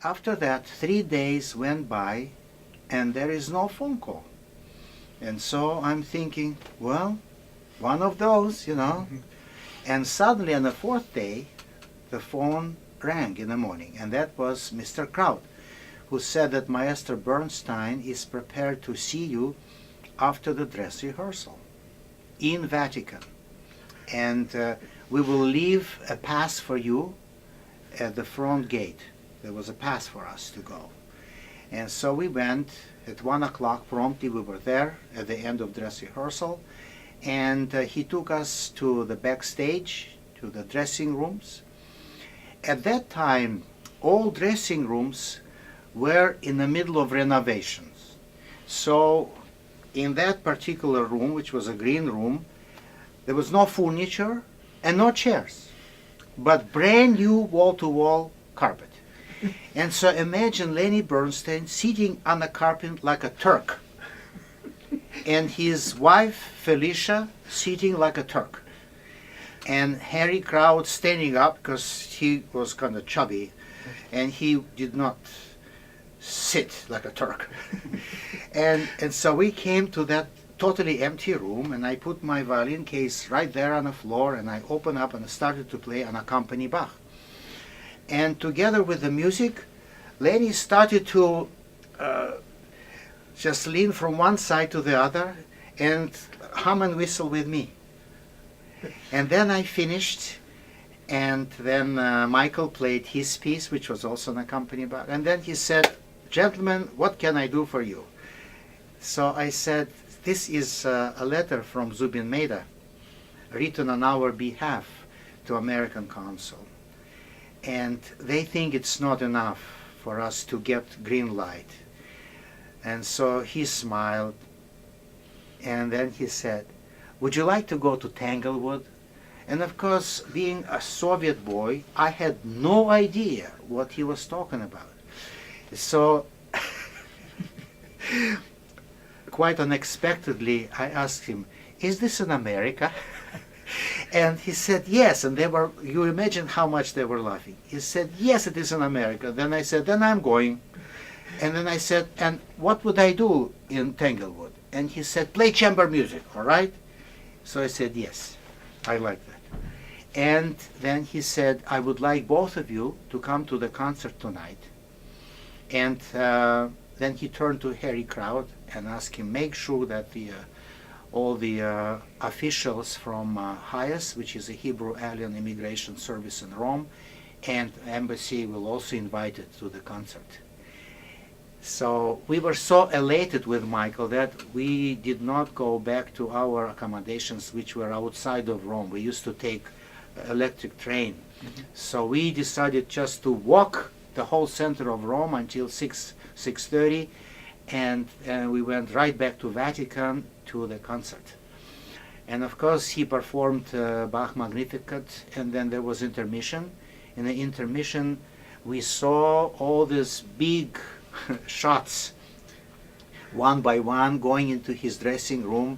after that, 3 days went by and there is no phone call. And so I'm thinking, well, one of those, you know. And suddenly on the fourth day, the phone rang in the morning, and that was Mr. Kraut, who said that Maestro Bernstein is prepared to see you after the dress rehearsal in Vatican. And we will leave a pass for you at the front gate. There was a pass for us to go. And so we went at 1 o'clock promptly. We were there at the end of dress rehearsal. And he took us to the backstage, to the dressing rooms. At that time, all dressing rooms were in the middle of renovations. So in that particular room, which was a green room, there was no furniture and no chairs, but brand new wall-to-wall carpet. And so imagine Lenny Bernstein sitting on the carpet like a Turk, and his wife Felicia sitting like a Turk, and Harry Kraut standing up because he was kind of chubby, and he did not sit like a Turk. and so we came to that totally empty room, and I put my violin case right there on the floor, and I opened up and started to play Unaccompanied Bach. And together with the music, Lenny started to just lean from one side to the other and hum and whistle with me. And then I finished, and then Michael played his piece, which was also an accompanied Bach. And then he said, "Gentlemen, what can I do for you?" So I said, "This is a letter from Zubin Mehta, written on our behalf to American consul. And they think it's not enough for us to get green light." And so he smiled, and then he said, "Would you like to go to Tanglewood?" And of course, being a Soviet boy, I had no idea what he was talking about. So quite unexpectedly, I asked him, "Is this in America?" And he said, "Yes." And they were, you imagine how much they were laughing. He said, "Yes, it is in America." Then I said, "Then I'm going." And then I said, "And what would I do in Tanglewood?" And he said, "Play chamber music, all right?" So I said, "Yes, I like that." And then he said, "I would like both of you to come to the concert tonight." And then he turned to Harry Kraut and asked him, "Make sure that all the officials from HIAS, which is a Hebrew Alien Immigration Service in Rome, and embassy will also invite it to the concert." So we were so elated with Michael that we did not go back to our accommodations, which were outside of Rome. We used to take electric train. So we decided just to walk the whole center of Rome until 6:30, and we went right back to Vatican to the concert. And of course he performed Bach Magnificat, and then there was intermission. In the intermission we saw all these big shots, one by one, going into his dressing room,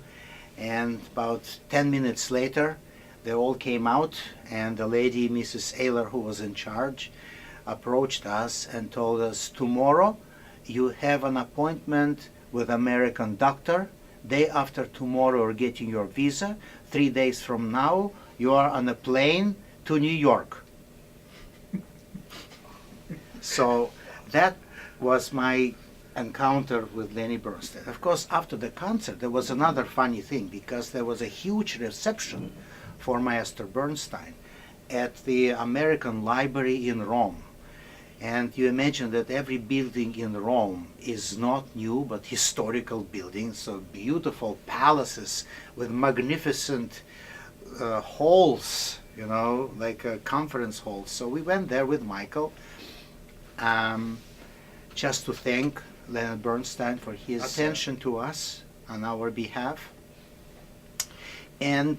and about 10 minutes later they all came out, and the lady, Mrs. Ayler, who was in charge, approached us and told us, "Tomorrow you have an appointment with American doctor. Day after tomorrow you're getting your visa. 3 days from now you are on a plane to New York." So that was my encounter with Lenny Bernstein. Of course, after the concert there was another funny thing, because there was a huge reception for Maestro Bernstein at the American Library in Rome. And you imagine that every building in Rome is not new, but historical buildings, so beautiful palaces with magnificent halls, you know, like conference halls. So we went there with Michael just to thank Leonard Bernstein for his attention to us on our behalf. And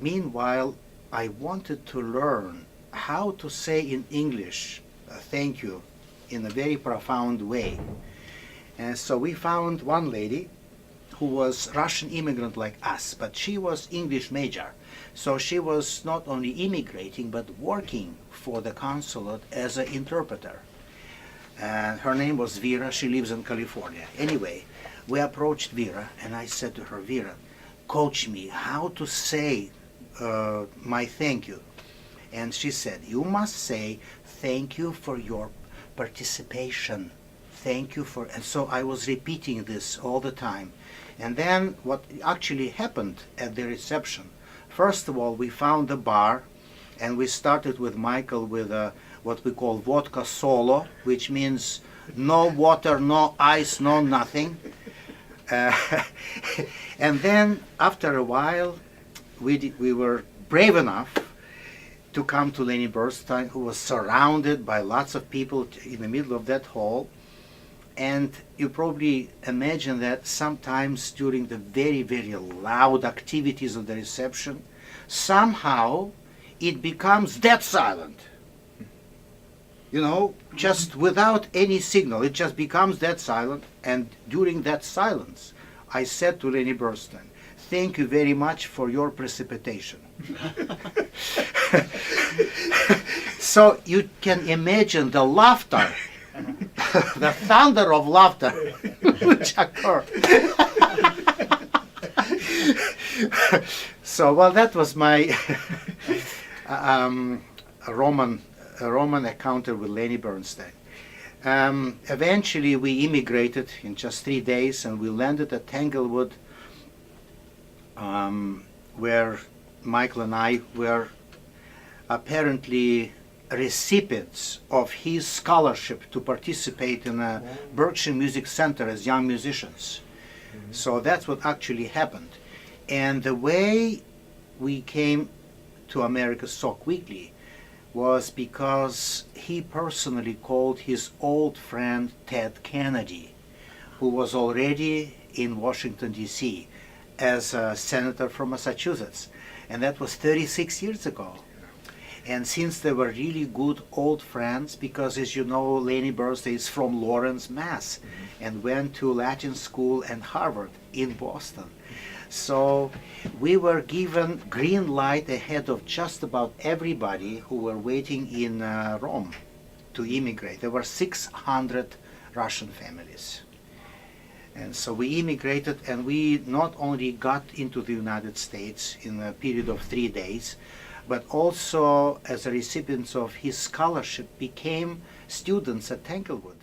meanwhile, I wanted to learn how to say in English thank you in a very profound way. And so we found one lady who was Russian immigrant like us, but she was English major. So she was not only immigrating, but working for the consulate as an interpreter. And her name was Vera. She lives in California. Anyway, we approached Vera, and I said to her, Vera, coach me how to say my thank you. And she said, you must say thank you for your participation. Thank you for, and so I was repeating this all the time. And then what actually happened at the reception, first of all, we found a bar, and we started with Michael with what we call vodka solo, which means no water, no ice, no nothing. And then after a while, we were brave enough to come to Leonard Bernstein, who was surrounded by lots of people in the middle of that hall. And you probably imagine that sometimes during the very, very loud activities of the reception, somehow it becomes dead silent. You know, just without any signal, it just becomes dead silent. And during that silence, I said to Leonard Bernstein, thank you very much for your precipitation. So you can imagine the laughter, the thunder of laughter which occurred. So, well, that was my Roman encounter with Leonard Bernstein. Eventually, we immigrated in just 3 days, and we landed at Tanglewood, where Michael and I were apparently recipients of his scholarship to participate in a Berkshire Music Center as young musicians. So that's what actually happened. And the way we came to America so quickly was because he personally called his old friend Ted Kennedy, who was already in Washington, D.C. as a senator from Massachusetts. And that was 36 years ago. And since they were really good old friends, because as you know, Leonard Bernstein is from Lawrence, Mass, and went to Latin school and Harvard in Boston. So we were given green light ahead of just about everybody who were waiting in Rome to immigrate. There were 600 Russian families. And so we immigrated, and we not only got into the United States in a period of 3 days, but also as a recipients of his scholarship became students at Tanglewood.